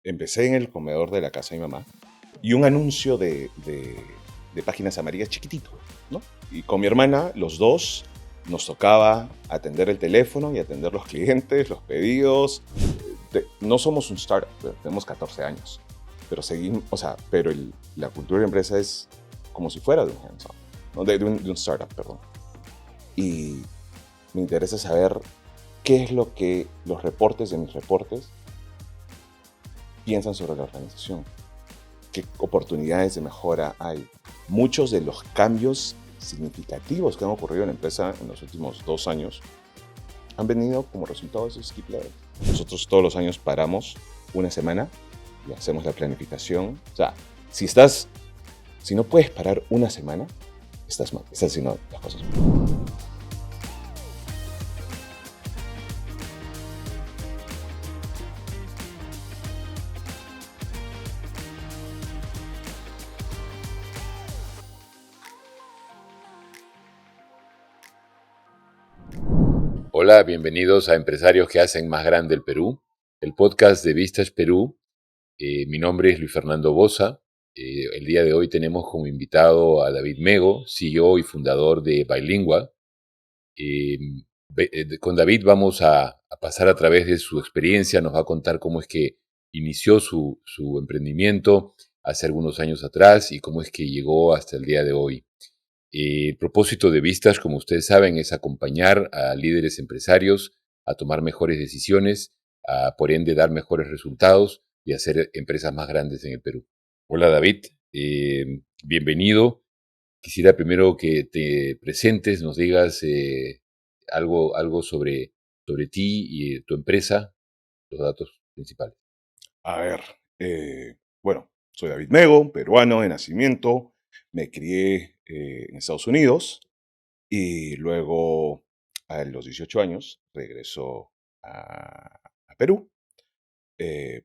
empecé en el comedor de la casa de mi mamá y un anuncio de páginas amarillas chiquitito, ¿no? Y con mi hermana, los dos, nos tocaba atender el teléfono y atender los clientes, los pedidos. No somos un startup, tenemos 14 años, pero seguimos, la cultura de la empresa es como si fuera de un hands-on, ¿no? de un startup, perdón. Y me interesa saber qué es lo que los reportes de mis reportes piensan sobre la organización, qué oportunidades de mejora hay. Muchos de los cambios significativos que han ocurrido en la empresa en los últimos 2 años han venido como resultado de esos skip levels. Nosotros todos los años paramos una semana y hacemos la planificación. O sea, si no puedes parar una semana, estás mal, estás haciendo las cosas mal. Hola, bienvenidos a Empresarios que hacen más grande el Perú, el podcast de Vistage Perú. Mi nombre es Luis Fernando Boza. El día de hoy tenemos como invitado a David Mego, CEO y fundador de Bilingual. Con David vamos a pasar a través de su experiencia, nos va a contar cómo es que inició su emprendimiento hace algunos años atrás y cómo es que llegó hasta el día de hoy. El propósito de Vistage, como ustedes saben, es acompañar a líderes empresarios a tomar mejores decisiones, a por ende dar mejores resultados y hacer empresas más grandes en el Perú. Hola David, bienvenido. Quisiera primero que te presentes, nos digas algo sobre ti y tu empresa, los datos principales. A ver, soy David Mego, peruano de nacimiento. Me crié en Estados Unidos y luego a los 18 años regreso a Perú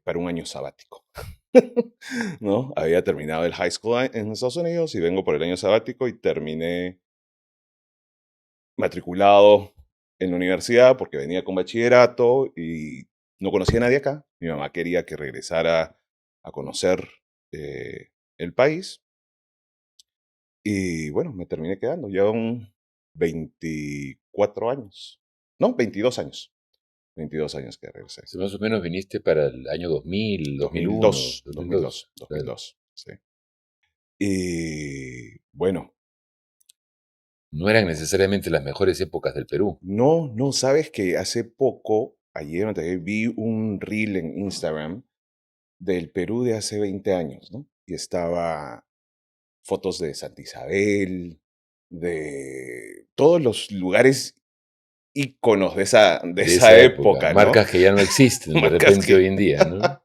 para un año sabático. ¿No? Había terminado el high school en Estados Unidos y vengo por el año sabático y terminé matriculado en la universidad porque venía con bachillerato y no conocía a nadie acá. Mi mamá quería que regresara a conocer el país y bueno, me terminé quedando. Llevan 24 años. No, 22 años. 22 años que regresé. Si más o menos viniste para el año 2000, 2001, 2002. Claro. Sí. Y bueno. No eran necesariamente las mejores épocas del Perú. No, sabes que hace poco, ayer vi un reel en Instagram del Perú de hace 20 años, ¿no? Y estaba fotos de Santa Isabel, de todos los lugares íconos de esa época, ¿no? Marcas que ya no existen de repente hoy en día, ¿no?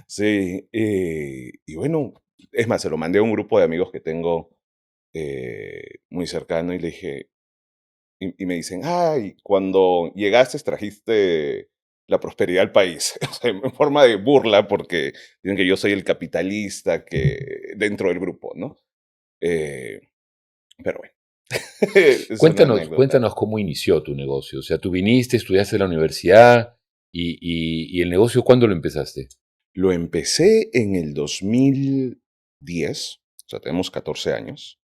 Sí, y bueno, es más, se lo mandé a un grupo de amigos que tengo muy cercano y le dije, y me dicen, ay, cuando llegaste trajiste la prosperidad al país, o sea, en forma de burla, porque dicen que yo soy el capitalista que dentro del grupo, ¿no? Pero bueno, es una anécdota. Cuéntanos cómo inició tu negocio. O sea, tú viniste, estudiaste en la universidad y el negocio, ¿cuándo lo empezaste? Lo empecé en el 2010, o sea, tenemos 14 años,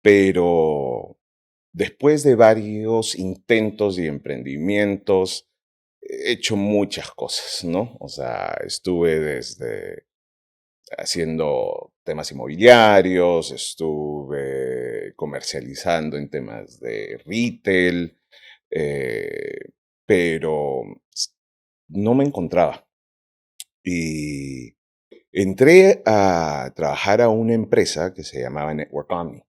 pero después de varios intentos y emprendimientos, he hecho muchas cosas, ¿no? O sea, estuve desde haciendo temas inmobiliarios, estuve comercializando en temas de retail, pero no me encontraba. Y entré a trabajar a una empresa que se llamaba Network Omni,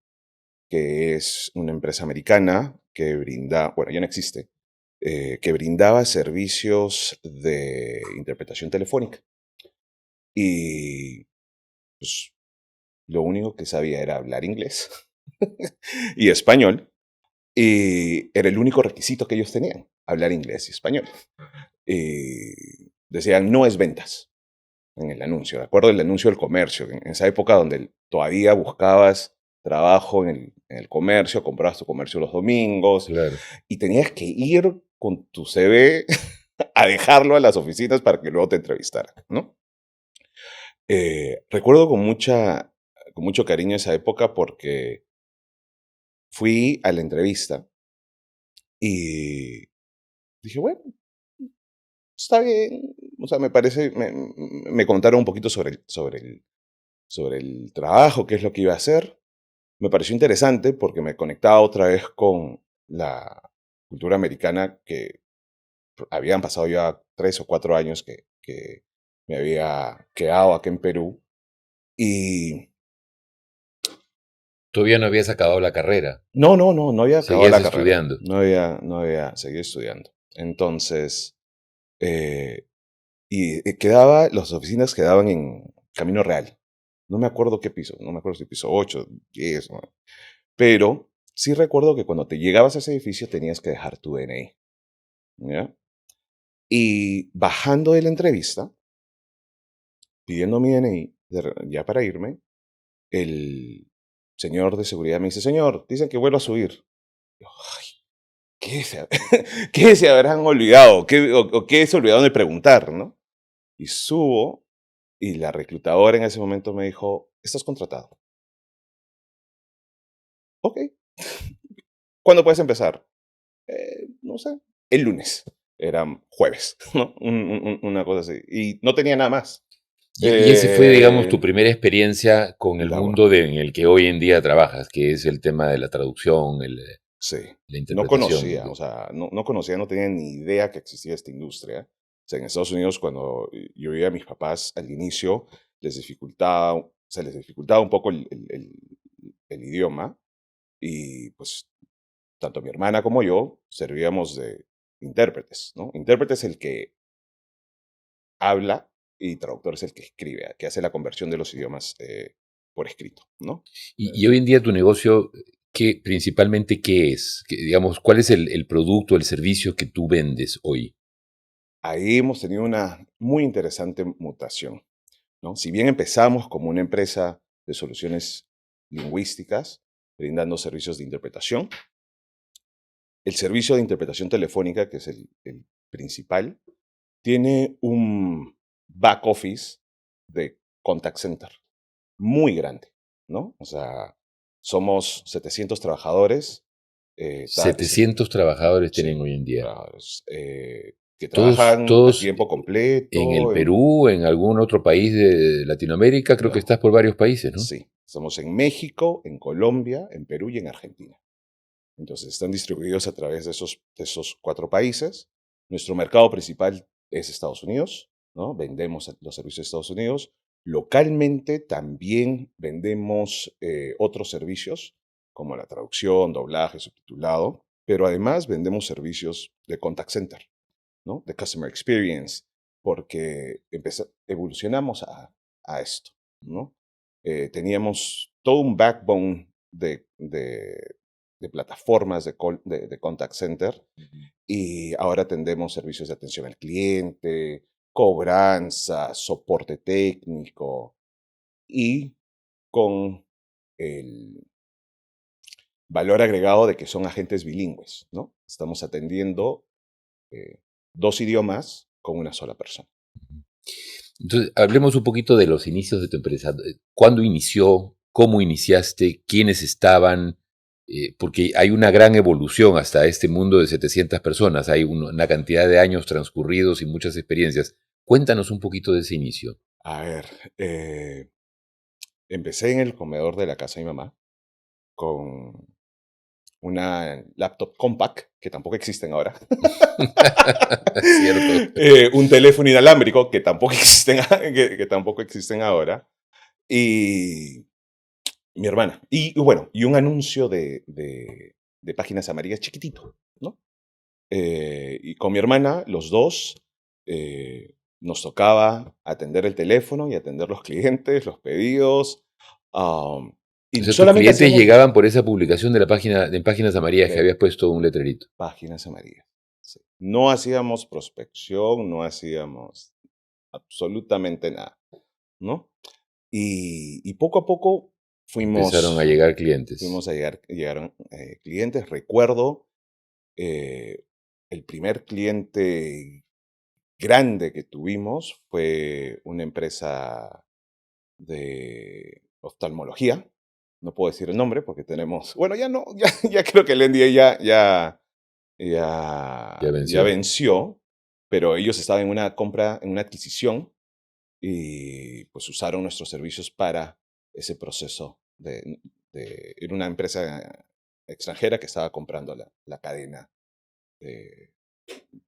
que es una empresa americana que brinda, bueno, ya no existe, que brindaba servicios de interpretación telefónica. Y pues lo único que sabía era hablar inglés y español. Y era el único requisito que ellos tenían, hablar inglés y español. Y decían, no es ventas en el anuncio. ¿De acuerdo? El anuncio del comercio, en esa época donde todavía buscabas trabajo en el comercio, comprabas tu comercio los domingos, Claro. y tenías que ir con tu CV a dejarlo a las oficinas para que luego te entrevistaran, ¿no? Recuerdo con mucho cariño esa época porque fui a la entrevista y dije, bueno, está bien. O sea, me parece, me contaron un poquito sobre el trabajo, qué es lo que iba a hacer. Me pareció interesante porque me conectaba otra vez con la cultura americana que habían pasado ya 3 o 4 años que me había quedado aquí en Perú. Y Todavía no habías acabado la carrera, no había acabado seguías la carrera. estudiando. No había seguido estudiando. Entonces, eh, las oficinas quedaban en Camino Real. No me acuerdo qué piso, no me acuerdo si piso 8, 10, ¿no? Pero sí recuerdo que cuando te llegabas a ese edificio tenías que dejar tu DNI, ¿ya? Y bajando de la entrevista, pidiendo mi DNI, ya para irme, el señor de seguridad me dice, señor, dicen que vuelvo a subir. Yo, ay, ¿qué se, ¿qué se habrán olvidado? ¿O qué se olvidaron de preguntar, no? Y subo y la reclutadora en ese momento me dijo, estás contratado. Ok. ¿Cuándo puedes empezar? No sé, el lunes. Era jueves, ¿no? Una cosa así. Y no tenía nada más. Y ese fue, digamos, tu Eh, primera experiencia con el labor. mundo en el que hoy en día trabajas, que es el tema de la traducción, Sí. la No interpretación. conocía, o sea, no conocía, no tenía ni idea que existía esta industria. O sea, en Estados Unidos, cuando yo veía a mis papás al inicio, les dificultaba un poco el idioma. Y pues tanto mi hermana como yo servíamos de intérpretes, ¿no? Intérprete es el que habla y traductor es el que escribe, que hace la conversión de los idiomas por escrito, ¿no? Y hoy en día tu negocio, principalmente, ¿qué es? Digamos, ¿cuál es el producto, el servicio que tú vendes hoy? Ahí hemos tenido una muy interesante mutación, ¿no? Si bien empezamos como una empresa de soluciones lingüísticas, brindando servicios de interpretación, el servicio de interpretación telefónica, que es el principal, tiene un back office de contact center muy grande, ¿no? O sea, somos 700 trabajadores, 700 trabajadores sí, tienen hoy en día. trabajadores, que Todos, trabajan a todos tiempo en el completo. Perú, en algún otro país de Latinoamérica, creo que No, estás por varios países, ¿no? sí, estamos en México, en Colombia, en Perú y en Argentina. Entonces, están distribuidos a través de esos 4 países. Nuestro mercado principal es Estados Unidos, ¿no? Vendemos los servicios de Estados Unidos. Localmente también vendemos otros servicios, como la traducción, doblaje, subtitulado, pero además vendemos servicios de contact center, ¿no? De customer experience, porque evolucionamos a esto, ¿no? Teníamos todo un backbone de plataformas de contact center y ahora tendemos servicios de atención al cliente, cobranza, soporte técnico y con el valor agregado de que son agentes bilingües, ¿no? Estamos atendiendo 2 idiomas con una sola persona. Entonces, hablemos un poquito de los inicios de tu empresa. ¿Cuándo inició? ¿Cómo iniciaste? ¿Quiénes estaban? Porque hay una gran evolución hasta este mundo de 700 personas. Hay una cantidad de años transcurridos y muchas experiencias. Cuéntanos un poquito de ese inicio. A ver, empecé en el comedor de la casa de mi mamá con una laptop compact, que tampoco existen ahora. Cierto. Un teléfono inalámbrico, que tampoco que tampoco existen ahora. Y mi hermana. Y bueno, y un anuncio de páginas amarillas chiquitito, ¿no? Y con mi hermana, los dos, nos tocaba atender el teléfono y atender los clientes, los pedidos. am, O y sea, tus solamente clientes hacíamos eso, llegaban por esa publicación de la página, de Páginas Amarillas que de habías puesto un letrerito. páginas amarillas. Sí. No hacíamos prospección, no hacíamos absolutamente nada, ¿no? Y poco a poco Empezaron a fuimos, llegar clientes. llegaron clientes. Recuerdo eh, el primer cliente grande que tuvimos fue una empresa de oftalmología. No puedo decir el nombre porque tenemos, bueno, ya no, ya creo que el NDA Ya ya venció. venció, pero ellos estaban en una compra, en una adquisición y pues usaron nuestros servicios para ese proceso era una empresa extranjera que estaba comprando la cadena de,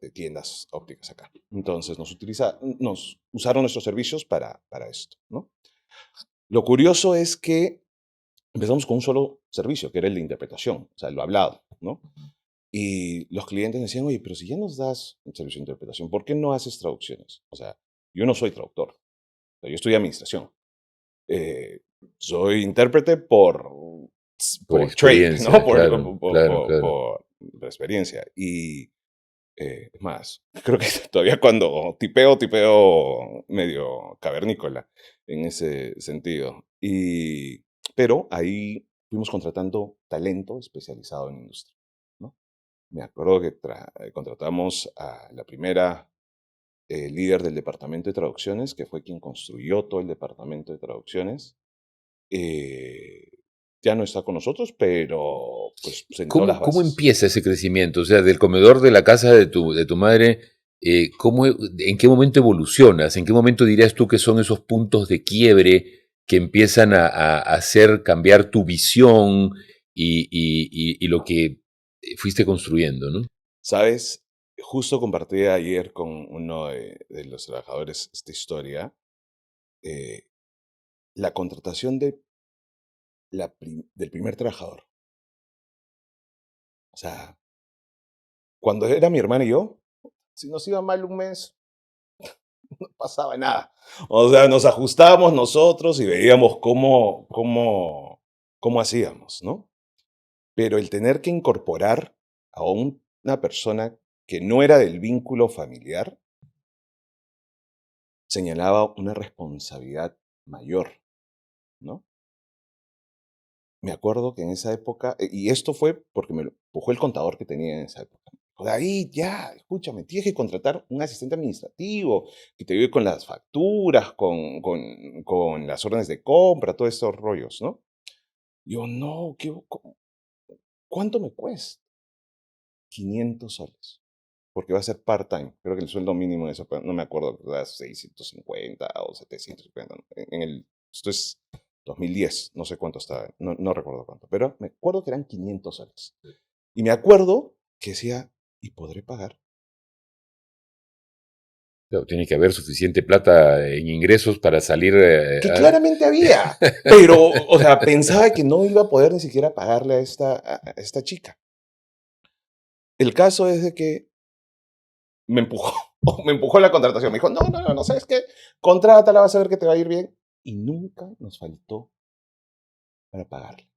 de tiendas ópticas acá. Entonces nos usaron nuestros servicios para esto, ¿no? Lo curioso es que empezamos con un solo servicio, que era el de interpretación, o sea, lo hablado, ¿no? Y los clientes decían, oye, pero si ya nos das un servicio de interpretación, ¿por qué no haces traducciones? O sea, yo no soy traductor, o sea, yo estudié administración. Eh, Soy intérprete Por por trade, ¿no? experiencia, claro, claro, claro. Por experiencia. Y es más, creo que todavía cuando tipeo medio cavernícola en ese sentido. Pero ahí fuimos contratando talento especializado en industria, ¿no? Me acuerdo que contratamos a la primera líder del departamento de traducciones, que fue quien construyó todo el departamento de traducciones. Eh, ya no está con nosotros, pero pues sentó las ¿Cómo bases. empieza ese crecimiento? O sea, del comedor de la casa de tu madre, ¿en qué momento evolucionas? ¿En qué momento dirías tú que son esos puntos de quiebre que empiezan a hacer cambiar tu visión y lo que fuiste construyendo, ¿no? ¿Sabes? Justo compartí ayer con uno de los trabajadores esta historia. eh, la contratación del primer trabajador. O sea, cuando era mi hermana y yo, si nos iba mal un mes, no pasaba nada. O sea, nos ajustábamos nosotros y veíamos cómo hacíamos, ¿no? Pero el tener que incorporar a una persona que no era del vínculo familiar señalaba una responsabilidad mayor, ¿no? Me acuerdo que en esa época, y esto fue porque me lo empujó el contador que tenía en esa época. Dijo, David, ya, escúchame, tienes que contratar un asistente administrativo que te ayude con las facturas, con las órdenes de compra, todos estos rollos, ¿no? Yo, no, ¿cuánto me cuesta? 500 soles. Porque va a ser part-time. Creo que el sueldo mínimo de eso, no me acuerdo, era 650 o 750. Esto es 2010, no sé cuánto está, no recuerdo cuánto, pero me acuerdo que eran 500 soles. Y me acuerdo que decía, ¿y podré pagar? Claro, tiene que haber suficiente plata en ingresos para salir Que claramente había, pero, o sea, pensaba que no iba a poder ni siquiera pagarle a esta chica. El caso es de que me empujó, me empujó la contratación. Me dijo, no, ¿sabes qué? Contrátala, vas a ver que te va a ir bien. Y nunca nos faltó para pagarle.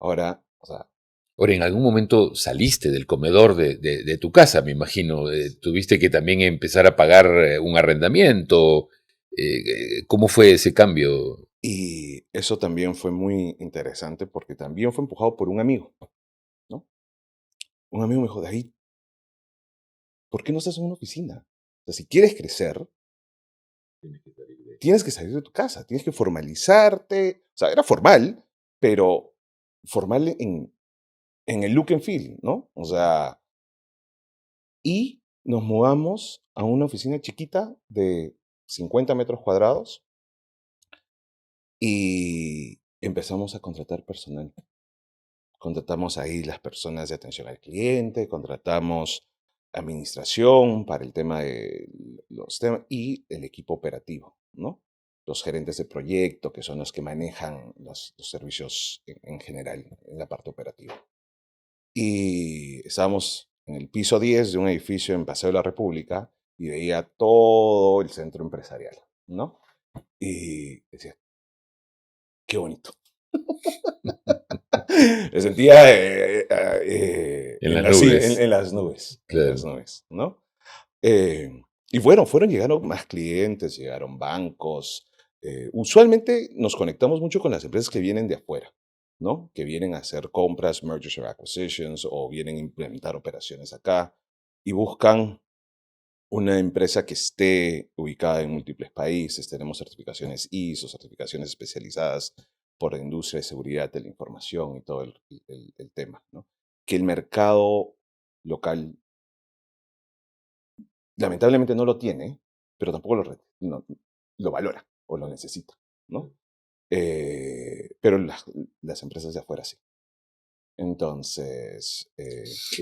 Ahora, o sea, Ahora, en algún momento saliste del comedor de tu casa, me imagino. Tuviste que también empezar a pagar un arrendamiento. ¿Cómo fue ese cambio? y eso también fue muy interesante porque también fue empujado por un amigo, ¿no? Un amigo me dijo, David, ¿por qué no estás en una oficina? O sea, si quieres crecer, tienes que salir de tu casa, tienes que formalizarte. O sea, era formal, pero formal en el look and feel, ¿no? O sea, y nos mudamos a una oficina chiquita de 50 metros cuadrados y empezamos a contratar personal. Contratamos ahí las personas de atención al cliente, contratamos administración para el tema de los temas y el equipo operativo, ¿no? Los gerentes de proyecto, que son los que manejan los servicios en general, en la parte operativa. Y estábamos en el piso 10 de un edificio en Paseo de la República y veía todo el centro empresarial, ¿no? Y decía, qué bonito. Me sentía En las nubes. en las Claro. nubes, ¿no? Eh, y bueno, llegaron más clientes, llegaron bancos. Usualmente nos conectamos mucho con las empresas que vienen de afuera, ¿no? Que vienen a hacer compras, mergers or acquisitions, o vienen a implementar operaciones acá y buscan una empresa que esté ubicada en múltiples países. Tenemos certificaciones ISO, certificaciones especializadas por la industria de seguridad de la información y todo el tema, ¿no? Que el mercado local lamentablemente no lo tiene, pero tampoco lo valora o lo necesita, ¿no? Pero las empresas de afuera sí. Entonces,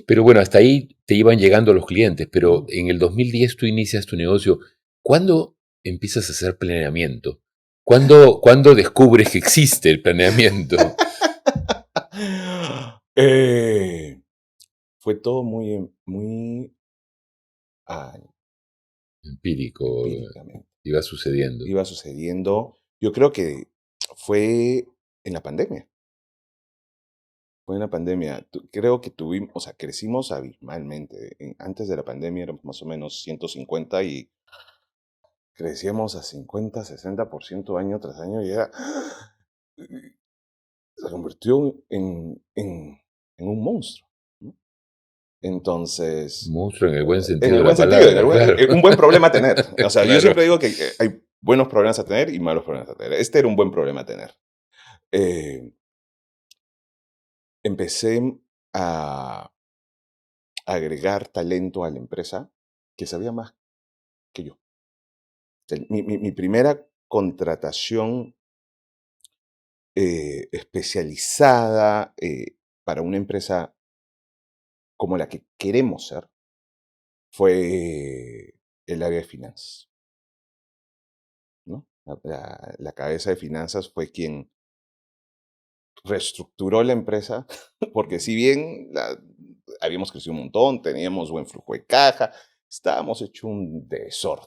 Pero bueno, hasta ahí te iban llegando los clientes, pero mm. en el 2010 tú inicias tu negocio. ¿Cuándo empiezas a hacer planeamiento? ¿Cuándo descubres que existe el planeamiento? Eh, fue todo muy ah, Empírico, empíricamente. iba sucediendo. Iba sucediendo. Yo creo que fue en la pandemia. Fue en la pandemia. Creo que tuvimos, o sea, crecimos abismalmente. Antes de la pandemia éramos más o menos 150 y crecíamos a 50, 60% año tras año y era, se convirtió en un monstruo, ¿no? Entonces, Monstruo en el buen en sentido el de la buen sentido, palabra, claro. un buen problema a tener. O sea, yo Claro. siempre digo que hay buenos problemas a tener y malos problemas a tener. Este era un buen problema a tener. Eh, empecé a agregar talento a la empresa que sabía más que yo. Mi primera contratación especializada para una empresa como la que queremos ser fue el área de finanzas, ¿no? La cabeza de finanzas fue quien reestructuró la empresa, porque si bien habíamos crecido un montón, teníamos buen flujo de caja, estábamos hecho un desorden.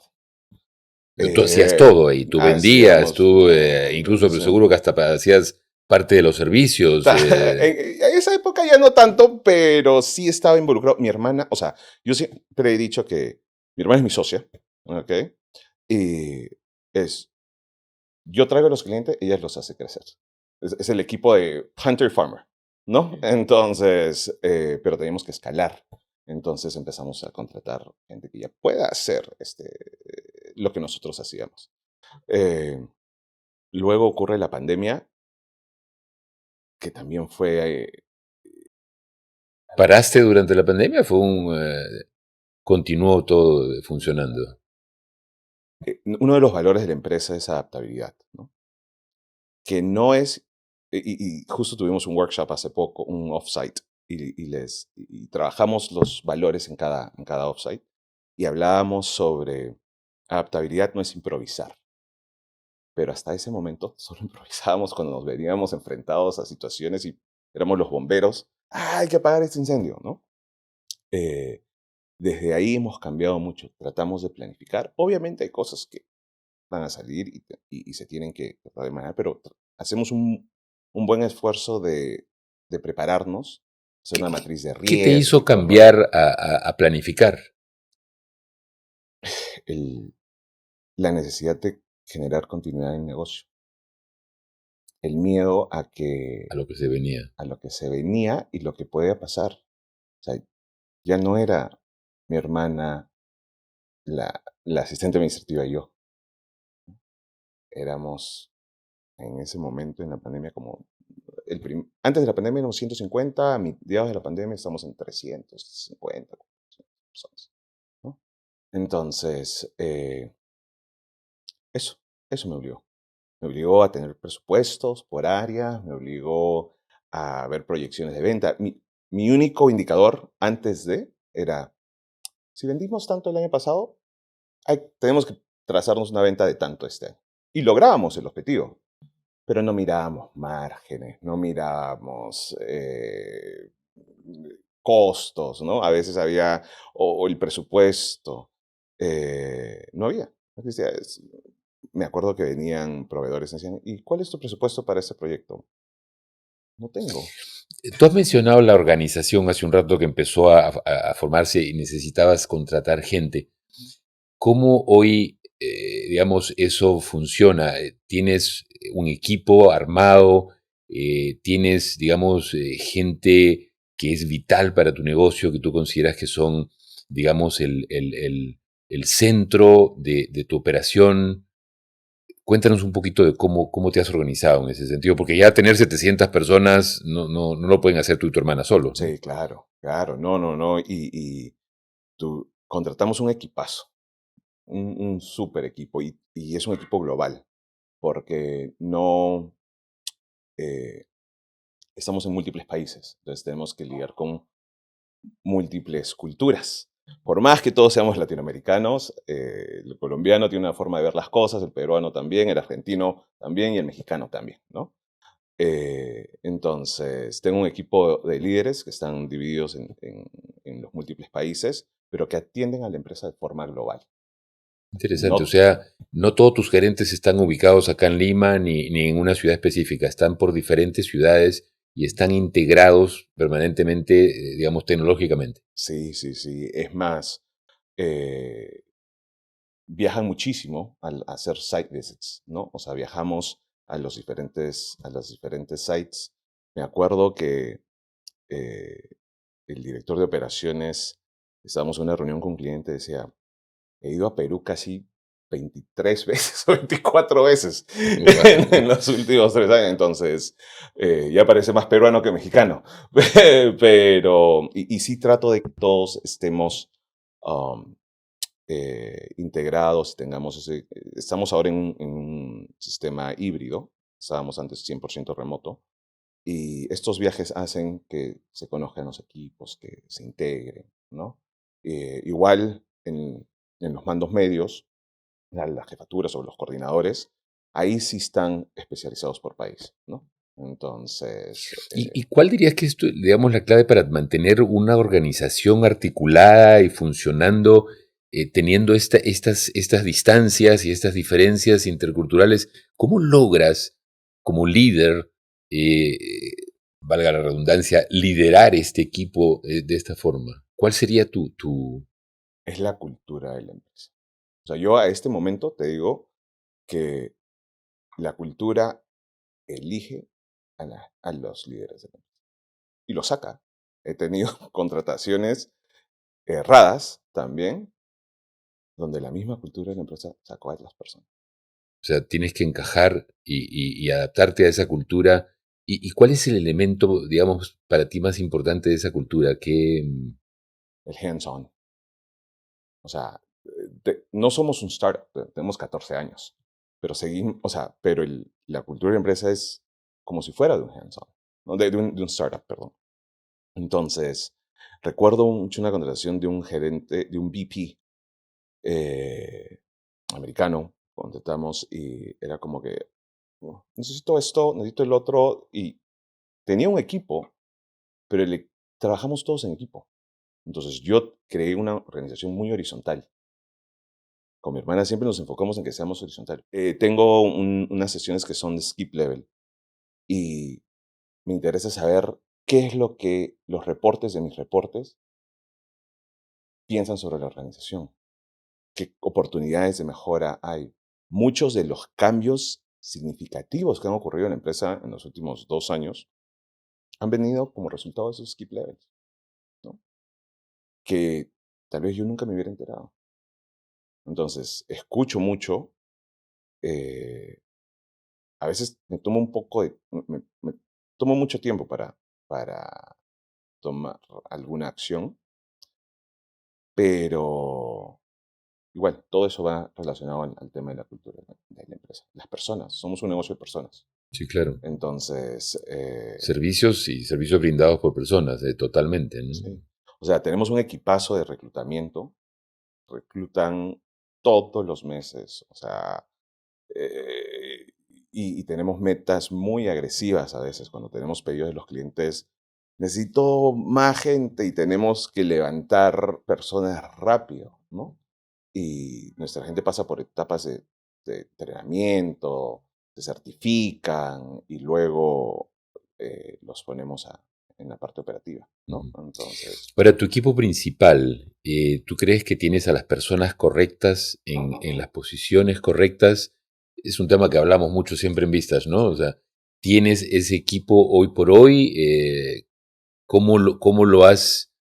Tú hacías Eh, todo ahí, tú vendías, hacíamos, tú incluso pero seguro que hasta hacías parte de los servicios. En esa época ya no tanto, pero sí estaba involucrado. Mi hermana, o sea, yo siempre he dicho que mi hermana es mi socia, ¿ok? Y es, yo traigo a los clientes, ella los hace crecer. Es el equipo de Hunter Farmer, ¿no? Entonces, pero teníamos que escalar. Entonces empezamos a contratar gente que ya pueda hacer lo que nosotros hacíamos. Eh, luego ocurre la pandemia, que también fue ¿Paraste durante la pandemia? Continuó todo funcionando. uno de los valores de la empresa es adaptabilidad, ¿no? Que no es, y justo tuvimos un workshop hace poco, un offsite, y trabajamos los valores en cada offsite, y hablábamos sobre adaptabilidad no es improvisar, pero hasta ese momento solo improvisábamos cuando nos veníamos enfrentados a situaciones y éramos los bomberos, "Ah, hay que apagar este incendio", ¿no? Eh, desde ahí hemos cambiado mucho, tratamos de planificar, obviamente hay cosas que van a salir y se tienen que tratar de manera, pero hacemos un buen esfuerzo de prepararnos, hacer una matriz de ¿Qué te riesgo hizo y todo, ¿no? cambiar a planificar? El- la necesidad de generar continuidad en el negocio, el miedo A lo que se venía. a lo que se venía y lo que podía pasar. O sea, ya no era mi hermana, la asistente administrativa y yo, éramos en ese momento en la pandemia como antes de la pandemia éramos 150, a mediados de la pandemia estamos en 350 personas, ¿no? Entonces, eso, eso me obligó. Me obligó a tener presupuestos por área, me obligó a ver proyecciones de venta. Mi único indicador antes de era, si vendimos tanto el año pasado, tenemos que trazarnos una venta de tanto este año. Y lográbamos el objetivo. Pero no mirábamos márgenes, no mirábamos costos, ¿no? A veces había, o el presupuesto, no había. No existía. Me acuerdo que venían proveedores y decían, ¿y cuál es tu presupuesto para este proyecto? No tengo. Tú has mencionado la organización hace un rato que empezó a formarse y necesitabas contratar gente. ¿Cómo hoy, digamos, eso funciona? ¿Tienes un equipo armado? ¿Tienes, digamos, gente que es vital para tu negocio, que tú consideras que son, digamos, el centro de tu operación. Cuéntanos un poquito de cómo te has organizado en ese sentido, porque ya tener 700 personas no lo pueden hacer tú y tu hermana solos, ¿no? Sí, claro, claro. No, no, no. Y contratamos un equipazo, un súper equipo, y es un equipo global, porque no estamos en múltiples países, entonces tenemos que lidiar con múltiples culturas. Por más que todos seamos latinoamericanos, el colombiano tiene una forma de ver las cosas, el peruano también, el argentino también y el mexicano también, ¿no? Entonces, tengo un equipo de líderes que están divididos en los múltiples países, pero que atienden a la empresa de forma global. Interesante, o No, sea, no todos tus gerentes están ubicados acá en Lima ni en una ciudad específica, están por diferentes ciudades y están integrados permanentemente, digamos, tecnológicamente. sí, sí, sí. Es más, eh, viajan muchísimo al hacer site visits, ¿no? O sea, viajamos a los diferentes sites. Me acuerdo que eh, el director de operaciones, estábamos en una reunión con un cliente, decía, he ido a Perú casi 23 veces o 24 veces en los últimos 3 años. Entonces, ya parece más peruano que mexicano. Pero, y sí trato de que todos estemos um, integrados, tengamos estamos ahora en un sistema híbrido, estábamos antes 100% remoto, y estos viajes hacen que se conozcan los equipos, que se integren, ¿no? Igual en los mandos medios, las jefaturas o los coordinadores, ahí sí están especializados por país, ¿no? Entonces, ¿Y cuál dirías que es, digamos, la clave para mantener una organización articulada y funcionando, teniendo estas distancias y estas diferencias interculturales? ¿Cómo logras, como líder, eh, valga la redundancia, liderar este equipo de esta forma? ¿Cuál sería tu... es la cultura de la empresa. O sea, yo a este momento te digo que la cultura elige a los líderes de la empresa y los saca. He tenido contrataciones erradas también, donde la misma cultura de la empresa sacó a las personas. O sea, tienes que encajar y adaptarte a esa cultura. ¿Y cuál es el elemento, digamos, para ti más importante de esa cultura? El hands-on. O sea, no somos un startup, tenemos 14 años, pero seguimos, o sea, pero la cultura de la empresa es como si fuera de un hands-on, ¿no? De un startup, perdón. Entonces, recuerdo mucho una contratación de un gerente, de un VP eh, americano, contratamos y era como que, "Oh, necesito esto, necesito el otro", y tenía un equipo, pero trabajamos todos en equipo. Entonces yo creé una organización muy horizontal. Con mi hermana siempre nos enfocamos en que seamos horizontal. Tengo unas sesiones que son de skip level y me interesa saber qué es lo que los reportes de mis reportes piensan sobre la organización, qué oportunidades de mejora hay. Muchos de los cambios significativos que han ocurrido en la empresa en los últimos 2 años han venido como resultado de esos skip levels, ¿no? Que tal vez yo nunca me hubiera enterado. Entonces, escucho mucho. A veces me tomo un poco me tomo mucho tiempo para tomar alguna acción, pero igual, todo eso va relacionado al tema de la cultura de la empresa. Las personas, somos un negocio de personas. Sí, claro. Entonces, Servicios y servicios brindados por personas, totalmente, ¿no? sí. O sea, tenemos un equipazo de reclutamiento, reclutan todos los meses, o sea, eh, y tenemos metas muy agresivas a veces cuando tenemos pedidos de los clientes. Necesito más gente y tenemos que levantar personas rápido, ¿no? Y nuestra gente pasa por etapas de entrenamiento, se certifican y luego los ponemos en la parte operativa, ¿no? Ujú. Entonces, Para tu equipo principal, ¿tú crees que tienes a las personas correctas en las posiciones correctas? Es un tema que hablamos mucho siempre en vistas, ¿no? O sea, ¿tienes ese equipo hoy por hoy? ¿Cómo lo has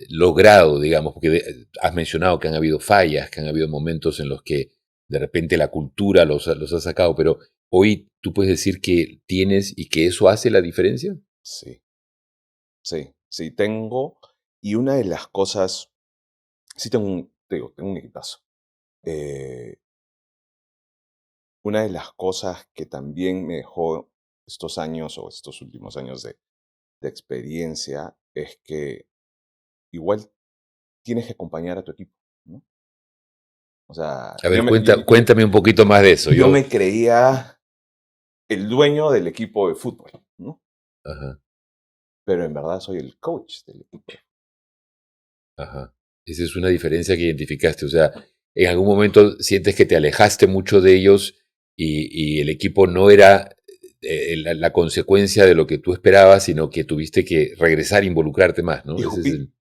logrado, digamos? Porque has mencionado que han habido fallas, que han habido momentos en los que de repente la cultura los ha sacado, pero hoy tú puedes decir que tienes y que eso hace la diferencia. Sí, sí, tengo. Y una de las cosas, sí te digo, tengo un equipazo. Eh, una de las cosas que también me dejó estos años o estos últimos años de experiencia es que igual tienes que acompañar a tu equipo, ¿no? O sea, A ver, cuéntame un poquito más de eso. yo me creía el dueño del equipo de fútbol, ¿no? Ajá, Pero en verdad soy el coach del equipo. ajá. Esa es una diferencia que identificaste. O sea, en algún momento sientes que te alejaste mucho de ellos y el equipo no era la consecuencia de lo que tú esperabas, sino que tuviste que regresar e involucrarte más, Y, ¿no? Ese es el...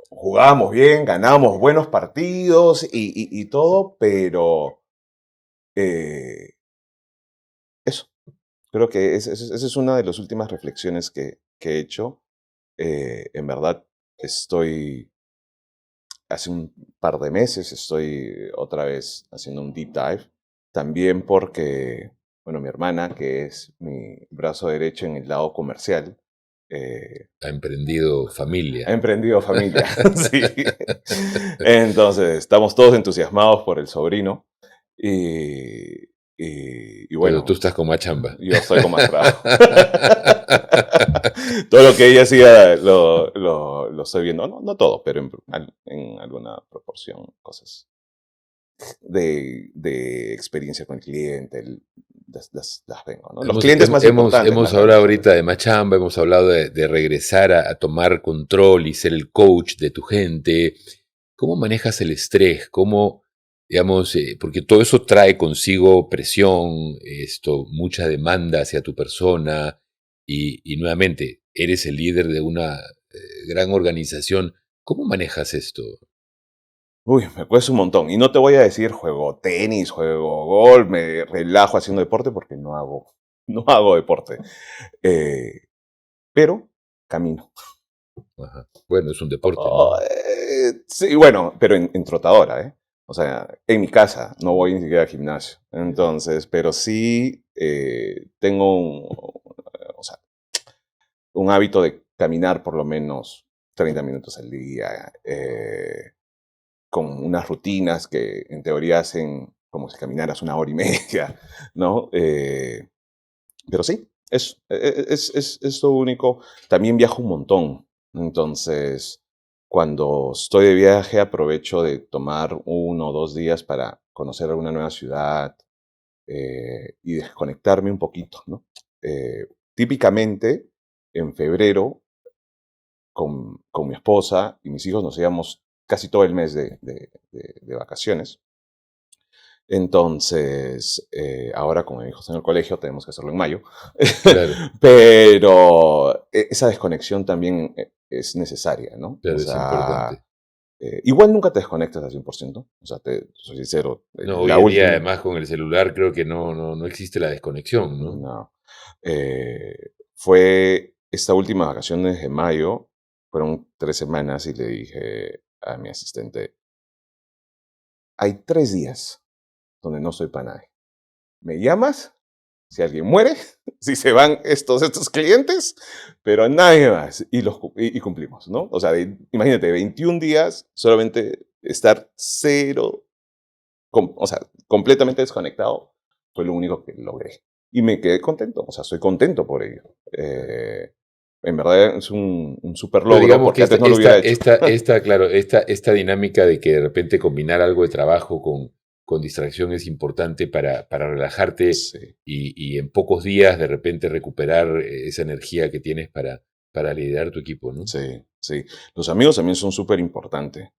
jugábamos bien, ganábamos buenos partidos y todo, pero eh, eso, creo que esa es una de las últimas reflexiones que he hecho. En verdad, estoy, hace un par de meses estoy otra vez haciendo un deep dive, también porque, bueno, mi hermana, que es mi brazo derecho en el lado comercial, Ha emprendido ha familia. emprendido familia, sí. Entonces, estamos todos entusiasmados por el sobrino y, y Pero tú bueno, estás con más chamba. yo estoy con más trabajo. Todo lo que ella hacía lo estoy viendo, no, no todo, pero en alguna proporción, cosas de experiencia con el cliente, las vengo, ¿no? Los clientes más importantes, Hemos más hablado grandes tal ahorita vez. de más chamba, hemos hablado de regresar a tomar control y ser el coach de tu gente. ¿Cómo manejas el estrés? ¿Cómo, digamos, porque todo eso trae consigo presión, mucha demanda hacia tu persona y nuevamente, eres el líder de una gran organización. ¿Cómo manejas esto? Uy, me cuesta un montón. Y no te voy a decir juego tenis, juego golf, me relajo haciendo deporte porque no hago deporte. Eh, pero camino. Ajá. Bueno, es un deporte, ¿no? Oh, sí, bueno, pero en trotadora, ¿eh? O sea, en mi casa, no voy ni siquiera al gimnasio. Entonces, pero sí tengo o sea, un hábito de caminar por lo menos 30 minutos al día, con unas rutinas que en teoría hacen como si caminaras una hora y media, ¿no? Pero sí, es lo único. También viajo un montón. Entonces, cuando estoy de viaje, aprovecho de tomar 1 o 2 días para conocer alguna nueva ciudad y desconectarme un poquito, ¿no? Eh, típicamente, en febrero, con mi esposa y mis hijos nos íbamos casi todo el mes de vacaciones. Entonces, ahora con mis hijos en el colegio tenemos que hacerlo en mayo, Claro, pero esa desconexión también es necesaria, ¿no? O claro, es sea, importante. igual nunca te desconectas al 100%, o sea, soy sincero, No, hoy la en día última, además con el celular creo que no existe la desconexión, ¿no? no, fue esta última vacaciones de mayo, fueron 3 semanas y le dije a mi asistente, hay 3 días donde no soy para nadie. ¿Me llamas? Si alguien muere, si se van estos clientes, pero nadie más. Y cumplimos, ¿no? O sea, imagínate, 21 días solamente estar cero, o sea, completamente desconectado, fue lo único que logré. Y me quedé contento, o sea, soy contento por ello. En verdad es un súper Pero logro digamos que porque antes no lo hubiera hecho. claro, esta dinámica de que de repente combinar algo de trabajo con distracción es importante para relajarte Sí, y en pocos días de repente recuperar esa energía que tienes para liderar tu equipo, ¿no? sí, sí. Los amigos también son súper importantes.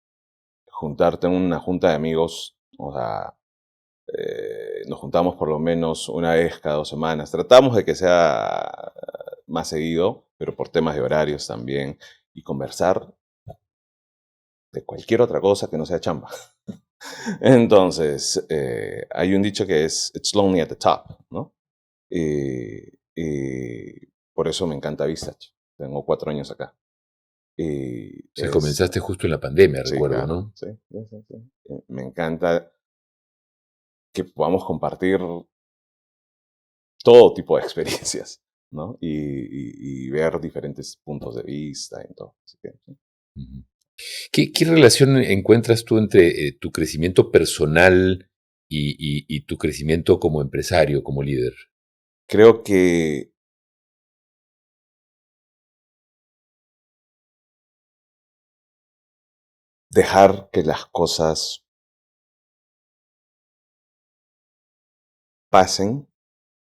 Juntarte en una junta de amigos, o sea, nos juntamos por lo menos una vez cada 2 semanas. Tratamos de que sea más seguido, pero por temas de horarios también, y conversar de cualquier otra cosa que no sea chamba. Entonces, hay un dicho que es, it's lonely at the top, ¿no? Y por eso me encanta Vistage. Tengo 4 años acá. Y Sí, comenzaste justo en la pandemia, sí, recuerdo, claro, ¿no? sí, sí, sí, sí. Me encanta que podamos compartir todo tipo de experiencias, ¿no? Y ver diferentes puntos de vista y todo. Así que, sí. Ujú. ¿Qué relación encuentras tú entre tu crecimiento personal y tu crecimiento como empresario, como líder? Creo que dejar que las cosas pasen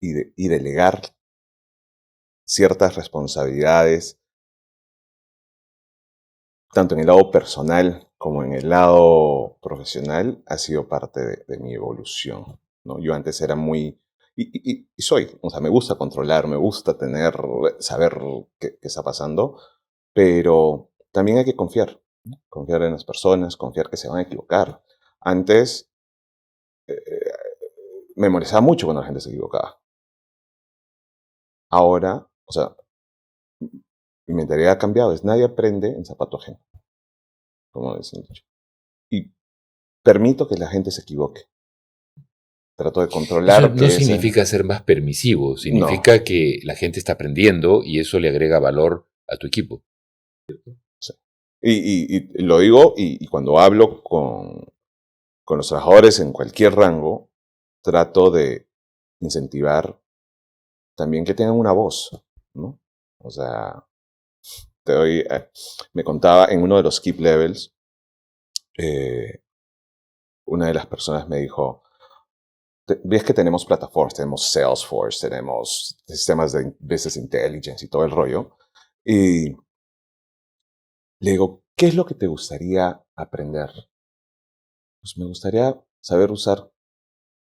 y delegar ciertas responsabilidades, tanto en el lado personal como en el lado profesional, ha sido parte de mi evolución, ¿no? Yo antes era muy, y soy, o sea, me gusta controlar, me gusta saber qué está pasando, pero también hay que confiar, ¿no? Confiar en las personas, confiar que se van a equivocar. Antes me molestaba mucho cuando la gente se equivocaba. Ahora, o sea, mi mentalidad ha cambiado, es nadie aprende en zapato ajeno, como dicen dicho. Y permito que la gente se equivoque. Trato de Eso controlar no que ese... significa ser más permisivo, No. significa que la gente está aprendiendo y eso le agrega valor a tu equipo. Sí. Y lo digo, y cuando hablo con los trabajadores en cualquier rango, trato de incentivar también que tengan una voz, ¿no? O sea, te doy, me contaba en uno de los keep levels, eh, una de las personas me dijo, ves que tenemos plataformas, tenemos Salesforce, tenemos sistemas de business intelligence y todo el rollo. Y le digo, ¿qué es lo que te gustaría aprender? Pues me gustaría saber usar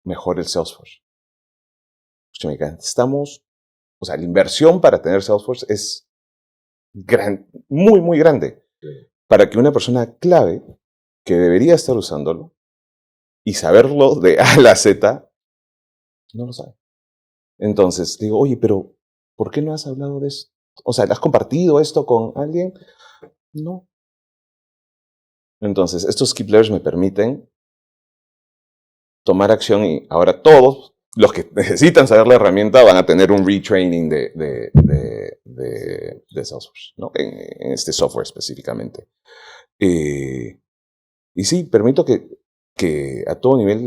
mejor el Salesforce. Escúchame, estamos, o sea, la inversión para tener Salesforce es muy, muy grande. Para que una persona clave que debería estar usándolo y saberlo de A a la Z, no lo sabe. Entonces digo, oye, pero ¿por qué no has hablado de esto? O sea, ¿has compartido esto con alguien? No. Entonces, estos keep letters me permiten tomar acción y ahora todos los que necesitan saber la herramienta van a tener un retraining de Salesforce, ¿no? En este software específicamente. Y sí, permito que a todo nivel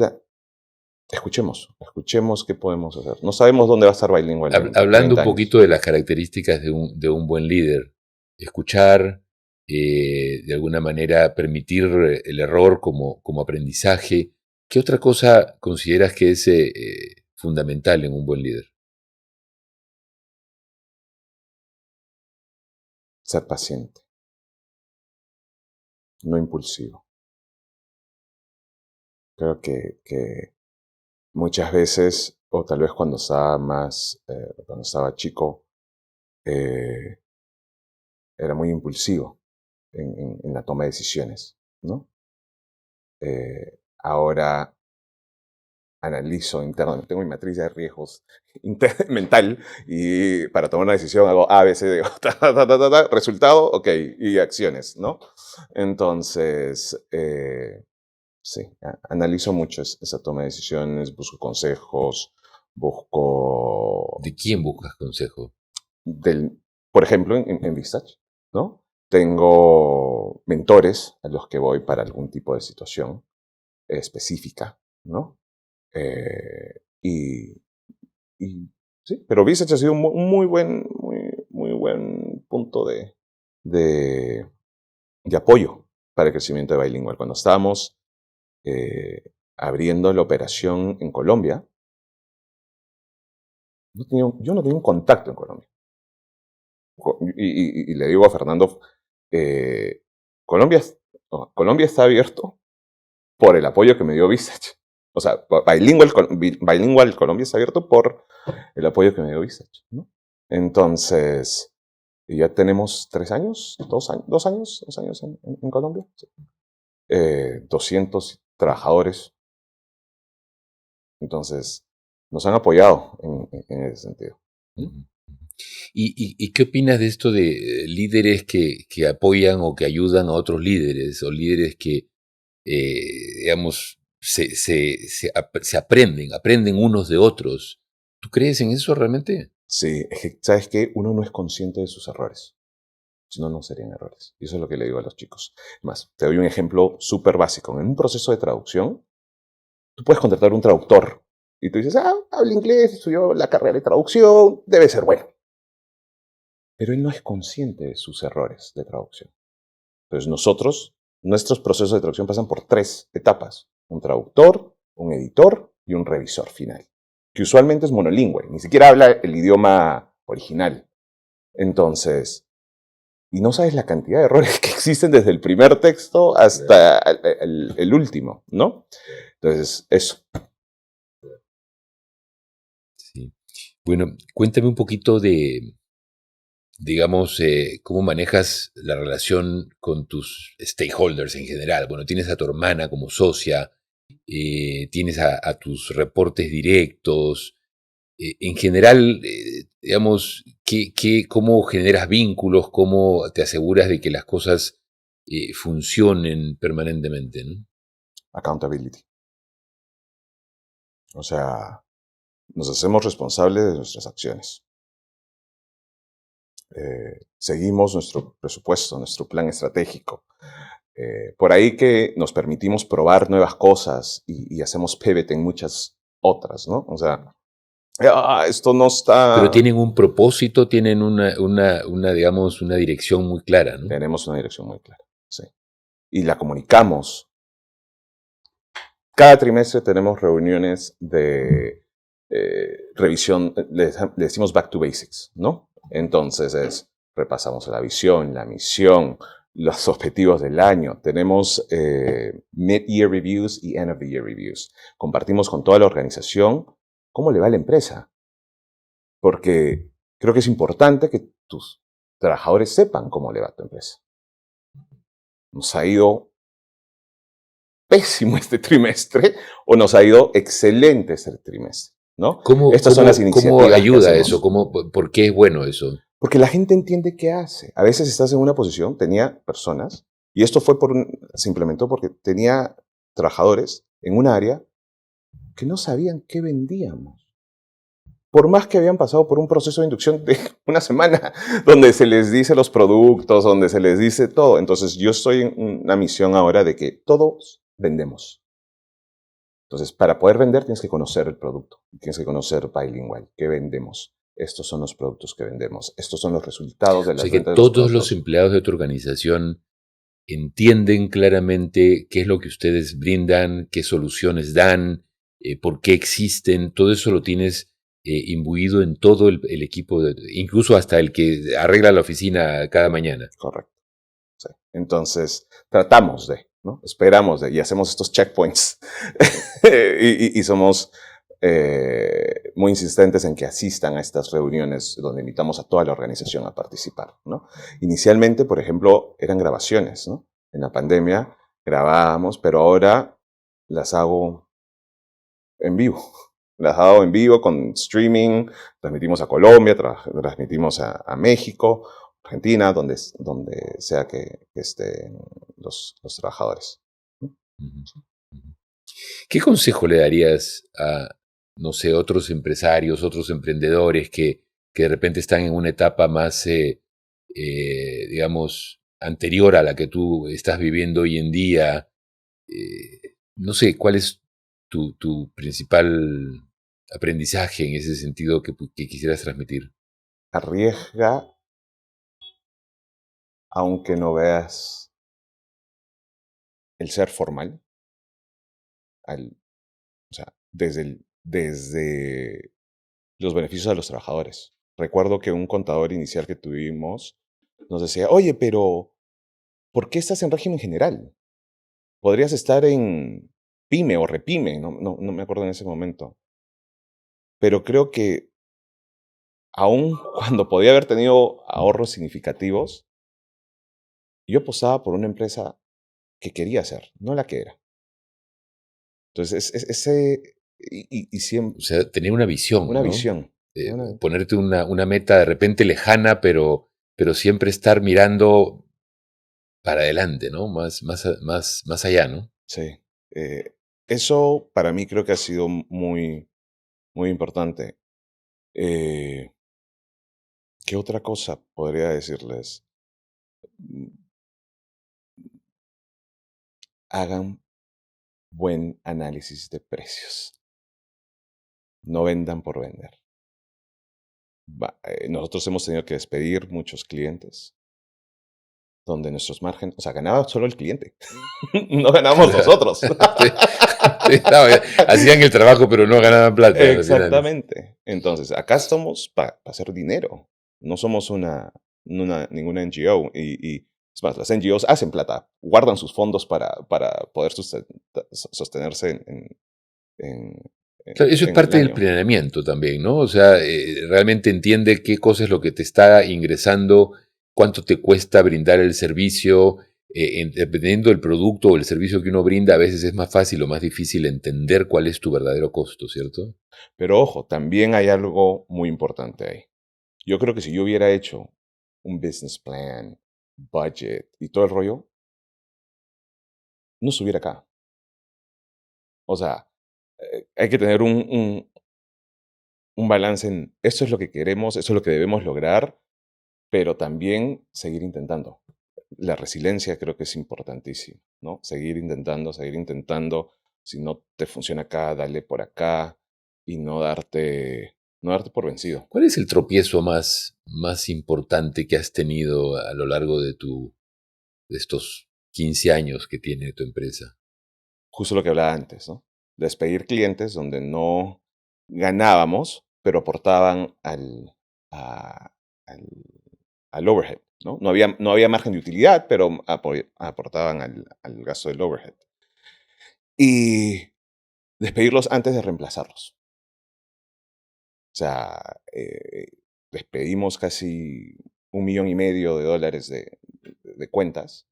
escuchemos qué podemos hacer. No sabemos dónde va a estar Bilingual en Hablando un 30 años. poquito de las características de un buen líder, escuchar, de alguna manera permitir el error como aprendizaje, ¿qué otra cosa consideras que es fundamental en un buen líder? Ser paciente, no impulsivo. Creo que muchas veces, o tal vez cuando estaba chico, eh, era muy impulsivo en la toma de decisiones, ¿no? Ahora analizo internamente, tengo mi matriz de riesgos mental y para tomar una decisión hago A, B, C, D, resultado, ok, y acciones, ¿no? Entonces, sí, analizo mucho esa toma de decisiones, busco consejos, busco ¿De quién buscas consejo? del, por ejemplo, en Visage, ¿no? Tengo mentores a los que voy para algún tipo de situación específica, ¿no? Y, sí, pero Visage ha sido un muy buen punto de, de apoyo para el crecimiento de Bilingual. Cuando estábamos abriendo la operación en Colombia, yo no tenía un contacto en Colombia. Y le digo a Fernando, eh, Colombia, Colombia está abierto por el apoyo que me dio Visage. O sea, Bilingual Colombia está abierto por el apoyo que me dio Visage, ¿no? Entonces, ya tenemos 3 años, 2 años, 2 años en Colombia. Sí. 200 trabajadores. Entonces, nos han apoyado en ese sentido. ¿Mm? Ujú. ¿Y qué opinas de esto de líderes que apoyan o que ayudan a otros líderes, o líderes que, digamos, se aprenden unos de otros? ¿Tú crees en eso realmente? Sí, es que, ¿sabes qué? Uno no es consciente de sus errores. Si no, no serían errores. Y eso es lo que le digo a los chicos. Más, te doy un ejemplo súper básico. En un proceso de traducción, tú puedes contratar un traductor. Y tú dices, habla inglés, estudió la carrera de traducción, debe ser bueno. Pero él no es consciente de sus errores de traducción. Entonces nuestros procesos de traducción pasan por 3 etapas. Un traductor, un editor y un revisor final. Que usualmente es monolingüe, ni siquiera habla el idioma original. Entonces, y no sabes la cantidad de errores que existen desde el primer texto hasta el último, ¿no? Entonces, eso. Sí. Bueno, cuéntame un poquito de, digamos, cómo manejas la relación con tus stakeholders en general. Bueno, tienes a tu hermana como socia, tienes a tus reportes directos. En general, digamos, ¿cómo generas vínculos? ¿Cómo te aseguras de que las cosas funcionen permanentemente, ¿no? Accountability. O sea, nos hacemos responsables de nuestras acciones. Seguimos nuestro presupuesto, nuestro plan estratégico. Por ahí que nos permitimos probar nuevas cosas y hacemos pivot en muchas otras, ¿no? O sea, esto no Pero está... tienen un propósito, tienen digamos, una dirección muy clara, ¿no? Tenemos una dirección muy clara, sí. Y la comunicamos. Cada trimestre tenemos reuniones de revisión, le decimos back to basics, ¿no? Entonces repasamos la visión, la misión, los objetivos del año. Tenemos mid-year reviews y end-of-the-year reviews. Compartimos con toda la organización cómo le va a la empresa. Porque creo que es importante que tus trabajadores sepan cómo le va a tu empresa. Nos ha ido pésimo este trimestre o nos ha ido excelente este trimestre, ¿no? Estas son las ¿Cómo iniciativas que ayuda eso? hacemos. ¿Por qué es bueno eso? Porque la gente entiende qué hace. A veces estás en una posición, tenía personas, y esto fue se implementó porque tenía trabajadores en un área que no sabían qué vendíamos. Por más que habían pasado por un proceso de inducción de una semana, donde se les dice los productos, donde se les dice todo. Entonces yo estoy en una misión ahora de que todos vendemos. Entonces, para poder vender tienes que conocer el producto, tienes que conocer Bilingual, qué vendemos. Estos son los productos que vendemos, estos son los resultados de O sea las que ventas de los todos los productos. empleados de tu organización entienden claramente qué es lo que ustedes brindan, qué soluciones dan, por qué existen. Todo eso lo tienes imbuido en todo el equipo, incluso hasta el que arregla la oficina cada mañana. Correcto. Sí. Entonces, tratamos de, ¿no? Esperamos de, y hacemos estos checkpoints. y somos muy insistentes en que asistan a estas reuniones donde invitamos a toda la organización a participar, ¿no? Inicialmente, por ejemplo, eran grabaciones, ¿no? En la pandemia grabábamos, pero ahora las hago en vivo. Las hago en vivo con streaming, transmitimos a Colombia, transmitimos a México, Argentina, donde sea que estén los trabajadores. Ujú, ujú. ¿Qué consejo le darías a, no sé, otros empresarios, otros emprendedores que de repente están en una etapa más, digamos, anterior a la que tú estás viviendo hoy en día? No sé, ¿cuál es tu principal aprendizaje en ese sentido que quisieras transmitir? Arriesga aunque no veas el ser formal, o sea, desde los beneficios a los trabajadores. Recuerdo que un contador inicial que tuvimos nos decía, oye, pero ¿por qué estás en régimen general? Podrías estar en pyme o repyme, no me acuerdo en ese momento. Pero creo que aún cuando podía haber tenido ahorros significativos, yo apostaba por una empresa que quería ser, no la que era. Entonces, ese, y O siempre, sea, tener una visión, una ¿no? visión. Bueno, ponerte una meta de repente lejana, pero siempre estar mirando para adelante, ¿no? Más allá, ¿no? sí. Eso para mí creo que ha sido muy, muy importante. Eh, ¿Qué otra cosa podría decirles? Mm, Hagan buen análisis de precios. No vendan por vender. Nosotros hemos tenido que despedir muchos clientes donde nuestros márgenes, o sea, ganaba solo el cliente, no ganábamos nosotros. Sí, sí, no, hacían el trabajo, pero no ganaban plata al final. Exactamente. Entonces, acá estamos para hacer dinero. No somos ninguna NGO. Y es más, las NGOs hacen plata, guardan sus fondos para poder sostenerse en, Claro, eso es en el parte del año. planeamiento también, ¿no? O sea, realmente entiende qué cosa es lo que te está ingresando, cuánto te cuesta brindar el servicio, dependiendo del producto o el servicio que uno brinda, a veces es más fácil o más difícil entender cuál es tu verdadero costo, ¿cierto? Pero ojo, también hay algo muy importante ahí. Yo creo que si yo hubiera hecho un business plan, budget y todo el rollo, no estuviera acá. O sea, hay que tener un balance en esto es lo que queremos, eso es lo que debemos lograr, pero también seguir intentando. La resiliencia creo que es importantísima, ¿no? Seguir intentando, seguir intentando. Si no te funciona acá, dale por acá y no darte por vencido. ¿Cuál es el tropiezo más importante que has tenido a lo largo de estos 15 años que tiene tu empresa? Justo lo que hablaba antes, ¿no? Despedir clientes donde no ganábamos, pero aportaban a- al, al overhead, ¿no? No había margen de utilidad, pero aportaban al gasto del overhead. Y despedirlos antes de reemplazarlos. O sea, despedimos casi $1,500,000 de cuentas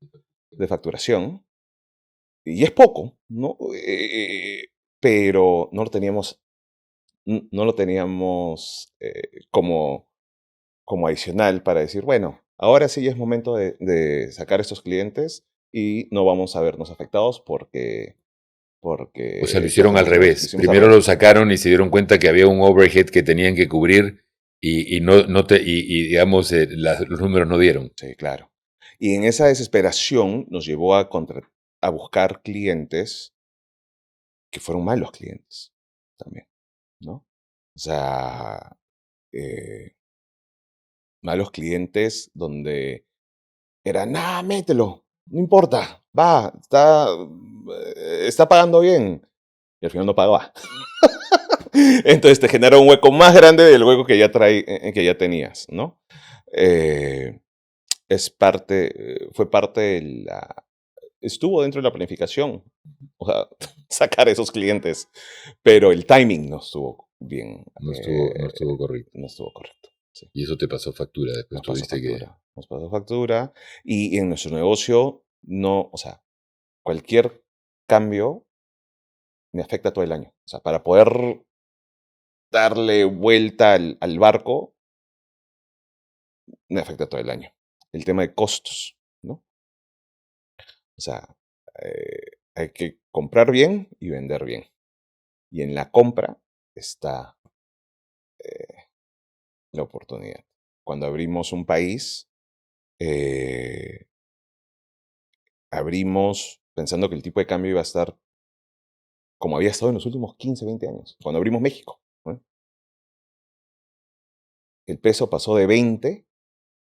de facturación. Y es poco, ¿no? Pero no lo teníamos como adicional para decir, bueno, ahora sí es momento de sacar estos clientes y no vamos a vernos afectados O sea, lo porque hicieron al lo revés. hicimos al Primero lo revés. sacaron y se dieron cuenta que había un overhead que tenían que cubrir y digamos, los números no dieron. Sí, claro. Y en esa desesperación nos llevó a buscar clientes que fueron malos clientes también, ¿no? O sea, eh, malos clientes donde era, nada, mételo, no importa, va, está pagando bien. Y al final no pagaba. Entonces te genera un hueco más grande del hueco que ya tenías, ¿no? Eh, fue parte de estuvo dentro de la planificación, o sea, sacar a esos clientes, pero el timing no estuvo bien, No estuvo correcto. no estuvo correcto. Sí. Y eso te pasó factura. Después Nos pasó tuviste que... factura, nos pasó factura y en nuestro negocio no, o sea, cualquier cambio me afecta todo el año. O sea, para poder darle vuelta al barco, me afecta todo el año. El tema de costos, ¿no? O sea, hay que comprar bien y vender bien. Y en la compra está eh, la oportunidad. Cuando abrimos un país, eh, abrimos pensando que el tipo de cambio iba a estar como había estado en los últimos 15, 20 años, cuando abrimos México, ¿no? El peso pasó de 20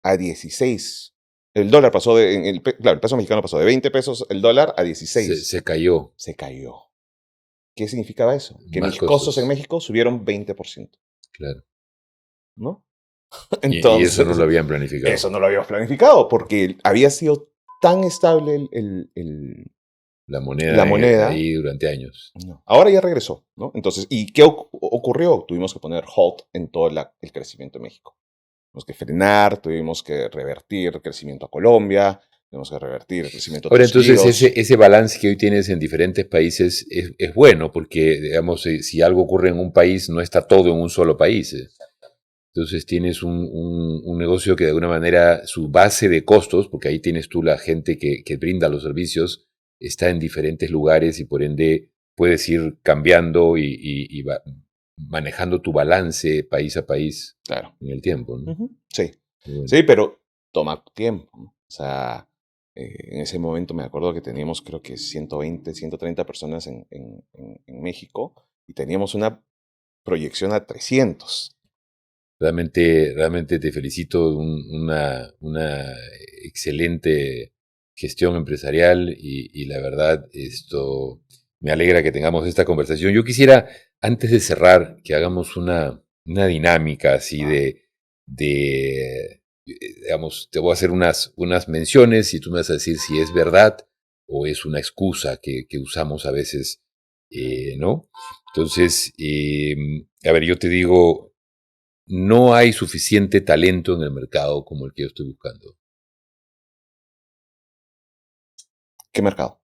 a 16. El dólar pasó claro, el peso mexicano pasó de 20 pesos el dólar a se, 16. se cayó. Se cayó. ¿Qué significaba eso? Que Más mis costos en costos. México subieron 20%, Claro. ¿no? Y eso no Entonces, lo habían planificado. eso no lo habíamos planificado porque había sido tan estable La moneda la moneda. ahí durante años. No. Ahora ya regresó, ¿no? Entonces, ¿y qué ocurrió? Tuvimos que poner halt en todo el crecimiento de México. Tuvimos que frenar, tuvimos que revertir el crecimiento a Colombia, tuvimos que revertir el crecimiento a Ahora, Estados entonces, Unidos. ese balance que hoy tienes en diferentes países es bueno, porque, digamos, si algo ocurre en un país, no está todo en un solo país. Entonces tienes un negocio que de alguna manera su base de costos, porque ahí tienes tú la gente que brinda los servicios, está en diferentes lugares y por ende puedes ir cambiando y manejando tu balance país a país Claro. en el tiempo, ¿no? Ujú. Sí, Bueno, sí, pero toma tiempo, ¿no? O sea, en ese momento me acuerdo que teníamos creo que 120, 130 personas en México y teníamos una proyección a 300. realmente te felicito, una excelente gestión empresarial y la verdad esto me alegra que tengamos esta conversación. Yo quisiera, antes de cerrar, que hagamos una dinámica así digamos, te voy a hacer unas menciones y tú me vas a decir si es verdad o es una excusa que usamos a veces, ¿no? Entonces, a ver, yo te digo, no hay suficiente talento en el mercado como el que yo estoy buscando. ¿Qué mercado?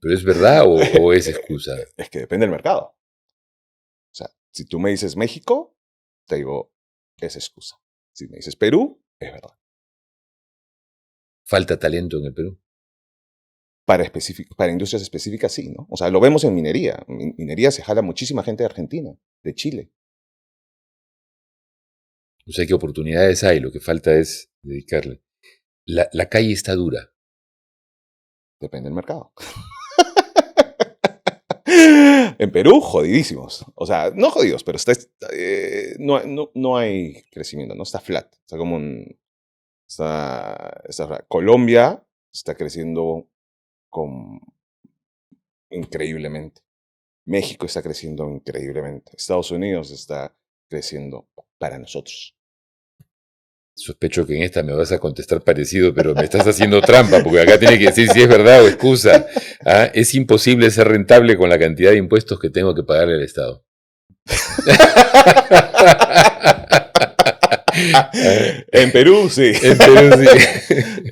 ¿Pero es verdad o es excusa? Es que depende del mercado. O sea, si tú me dices México, te digo, es excusa. Si me dices Perú, es verdad. ¿Falta talento en el Perú? Para industrias específicas, sí, ¿no? O sea, lo vemos en minería. En minería se jala muchísima gente de Argentina, de Chile. O sea, ¿qué oportunidades hay? Lo que falta es dedicarle. La calle está dura. Depende del mercado. En Perú, jodidísimos. O sea, no jodidos, pero no hay crecimiento, no está flat. Está como está flat. Colombia está creciendo con, increíblemente. México está creciendo increíblemente. Estados Unidos está creciendo para nosotros. Sospecho que en esta me vas a contestar parecido, pero me estás haciendo trampa, porque acá tiene que decir si es verdad o excusa. ¿Ah? Es imposible ser rentable con la cantidad de impuestos que tengo que pagarle al Estado. En Perú, sí. En Perú sí.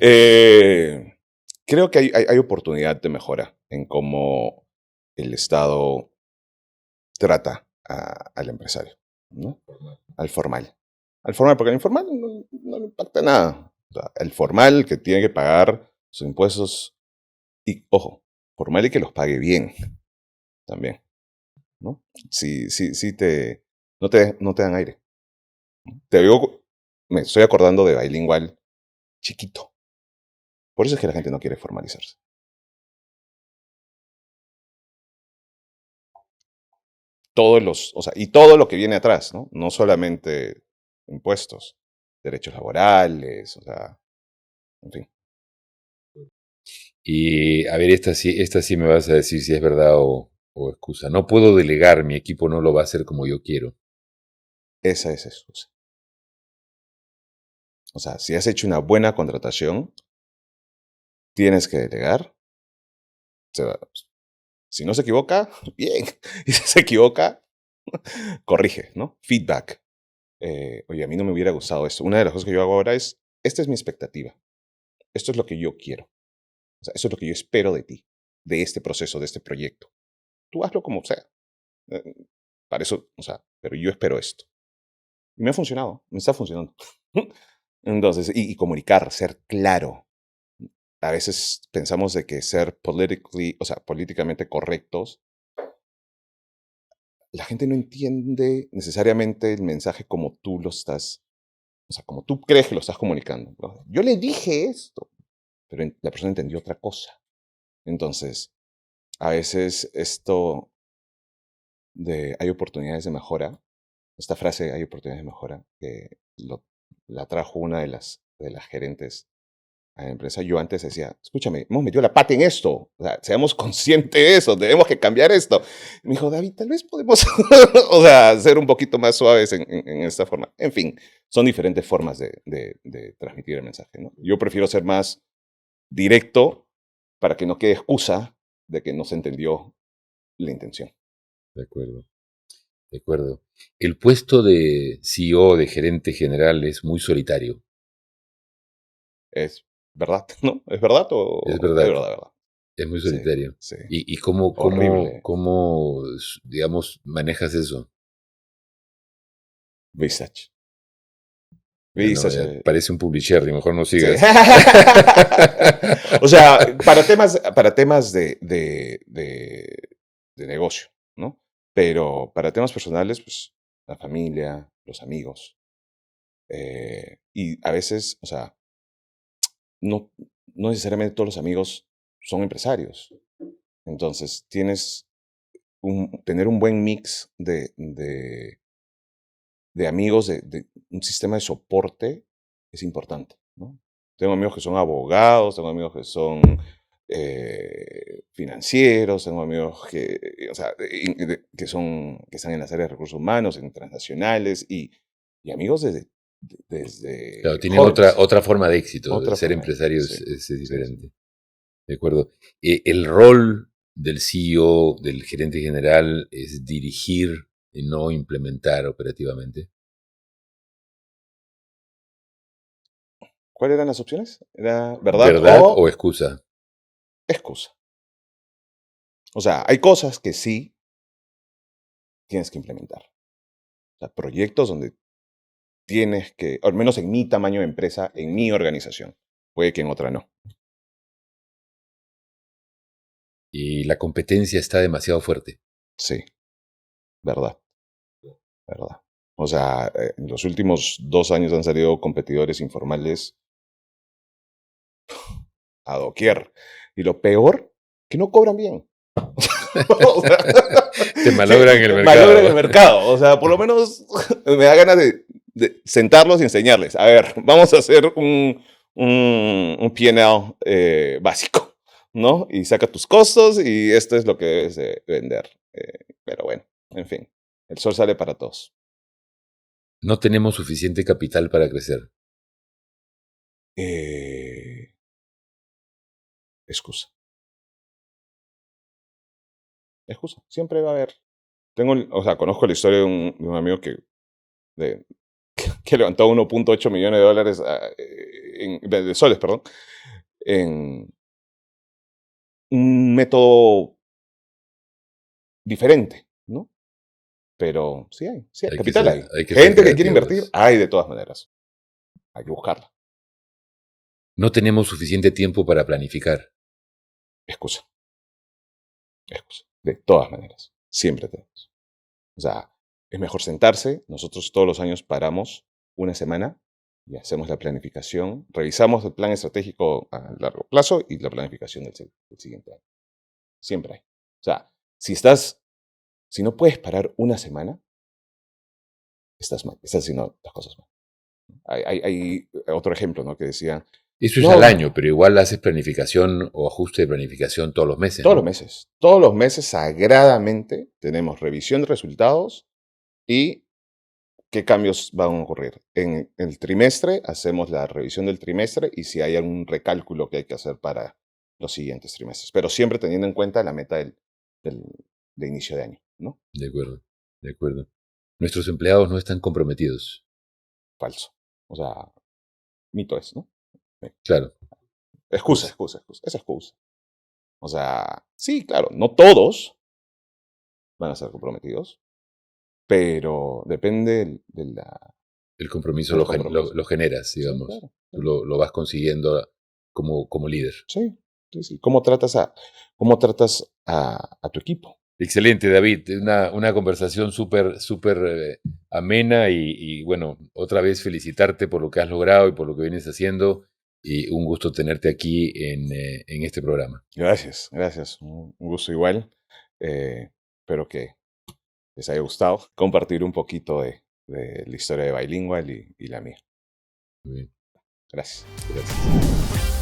Eh, creo que hay oportunidad de mejora en cómo el Estado trata al empresario, ¿no? Al formal. Al formal, porque al informal no le impacta nada. O sea, el formal que tiene que pagar sus impuestos, y ojo, formal y que los pague bien también, ¿no? Sí no te dan aire. Te digo, me estoy acordando de Bilingual chiquito. Por eso es que la gente no quiere formalizarse. Y todo lo que viene atrás, ¿no? No solamente impuestos, derechos laborales, o sea, en fin. Y a ver, esta sí me vas a decir si es verdad o excusa. No puedo delegar, mi equipo no lo va a hacer como yo quiero. Esa es excusa. O sea, si has hecho una buena contratación, tienes que delegar. O sea, si no se equivoca, bien. Y si se equivoca, corrige, ¿no? Feedback. Oye, a mí no me hubiera gustado esto. Una de las cosas que yo hago ahora es, esta es mi expectativa. Esto es lo que yo quiero. O sea, esto es lo que yo espero de ti, de este proceso, de este proyecto. Tú hazlo como sea. Eh, Para eso, o sea, pero yo espero esto. Y me ha funcionado, me está funcionando. Entonces, y comunicar, ser claro. A veces pensamos de que ser o sea, políticamente correctos, la gente no entiende necesariamente el mensaje como tú lo estás, o sea, como tú crees que lo estás comunicando, ¿no? Yo le dije esto, pero la persona entendió otra cosa. Entonces, a veces esto de hay oportunidades de mejora, esta frase hay oportunidades de mejora, que la trajo una de las gerentes a la empresa. Yo antes decía, escúchame, hemos metido la pata en esto, o sea, seamos conscientes de eso, tenemos que cambiar esto. Me dijo, David, tal vez podemos, o sea, ser un poquito más suaves en esta forma. En fin, son diferentes formas de transmitir el mensaje, ¿no? Yo prefiero ser más directo para que no quede excusa de que no se entendió la intención. De acuerdo, de acuerdo. El puesto de CEO, de gerente general, es muy solitario. ¿Es verdad? ¿No? ¿Es verdad Es o es verdad, verdad, verdad? es muy Sí, solitario. sí. ¿Y cómo, Horrible. digamos, manejas eso? Visage. Ya no, Visage. parece un publisher, y mejor no Sí. sigas. O sea, para temas de negocio, ¿no? Pero para temas personales, pues la familia, los amigos. Y a veces, o sea, no, no necesariamente todos los amigos son empresarios. Entonces, tener un buen mix de amigos, de un sistema de soporte es importante, ¿no? Tengo amigos que son abogados, tengo amigos que son financieros, tengo amigos o sea, que están en las áreas de recursos humanos, en transnacionales, y amigos Claro, desde tienen jóvenes. otra forma de éxito. Otra Ser forma de empresario sí, es sí, sí. diferente. De acuerdo. El rol del CEO, del gerente general, es dirigir y no implementar operativamente. ¿Cuáles eran las opciones? Era verdad ¿Verdad o o excusa? excusa. O sea, hay cosas que sí tienes que implementar. O sea, proyectos donde tienes que, al menos en mi tamaño de empresa, en mi organización. Puede que en otra no. Y la competencia está demasiado fuerte. Sí, verdad, verdad. O sea, en los últimos 2 años han salido competidores informales a doquier. Y lo peor, que no cobran bien. O sea, Te malogran el malogran mercado. el mercado. O sea, por lo menos me da ganas de sentarlos y enseñarles. A ver, vamos a hacer un P&L básico, ¿no? Y saca tus costos y esto es lo que debes de vender. Pero bueno, en fin, el sol sale para todos. No tenemos suficiente capital para crecer. Eh, excusa. Excusa. Siempre va a haber. O sea, conozco la historia de un amigo de, que levantó 1.8 millones de dólares, de soles, perdón, en un método diferente, ¿no? Pero sí hay, capital hay. Hay que ser Gente que quiere invertir, creativos. hay de todas maneras. Hay que buscarla. No tenemos suficiente tiempo para planificar. Excusa, excusa. De todas maneras. Siempre tenemos. O sea, es mejor sentarse. Nosotros todos los años paramos una semana y hacemos la planificación. Revisamos el plan estratégico a largo plazo y la planificación del siguiente año. Siempre hay. O sea, si no puedes parar una semana, estás mal. Estás haciendo las cosas mal. Hay otro ejemplo, ¿no? Que decía, Eso es al no, año, pero igual haces planificación o ajuste de planificación todos los meses, ¿no? todos los meses sagradamente tenemos revisión de resultados y qué cambios van a ocurrir. En el trimestre hacemos la revisión del trimestre y si hay algún recálculo que hay que hacer para los siguientes trimestres, pero siempre teniendo en cuenta la meta de inicio de año, ¿no? De acuerdo, de acuerdo. Nuestros empleados no están comprometidos. Falso. O sea, mito es, ¿no? Claro, Excusa, pues, excusa, excusa. Es excusa. O sea, sí, claro, no todos van a ser comprometidos, pero depende el compromiso del compromiso. lo generas, Sí, digamos. claro. Tú lo vas consiguiendo como líder. Sí, sí, sí. ¿Cómo tratas a tu equipo? Excelente, David. Una conversación súper amena y, bueno, otra vez felicitarte por lo que has logrado y por lo que vienes haciendo y un gusto tenerte aquí en este programa. Gracias, gracias. Un gusto igual. Espero que les haya gustado compartir un poquito de la historia de Bilingual y la mía. Muy bien, Gracias. gracias.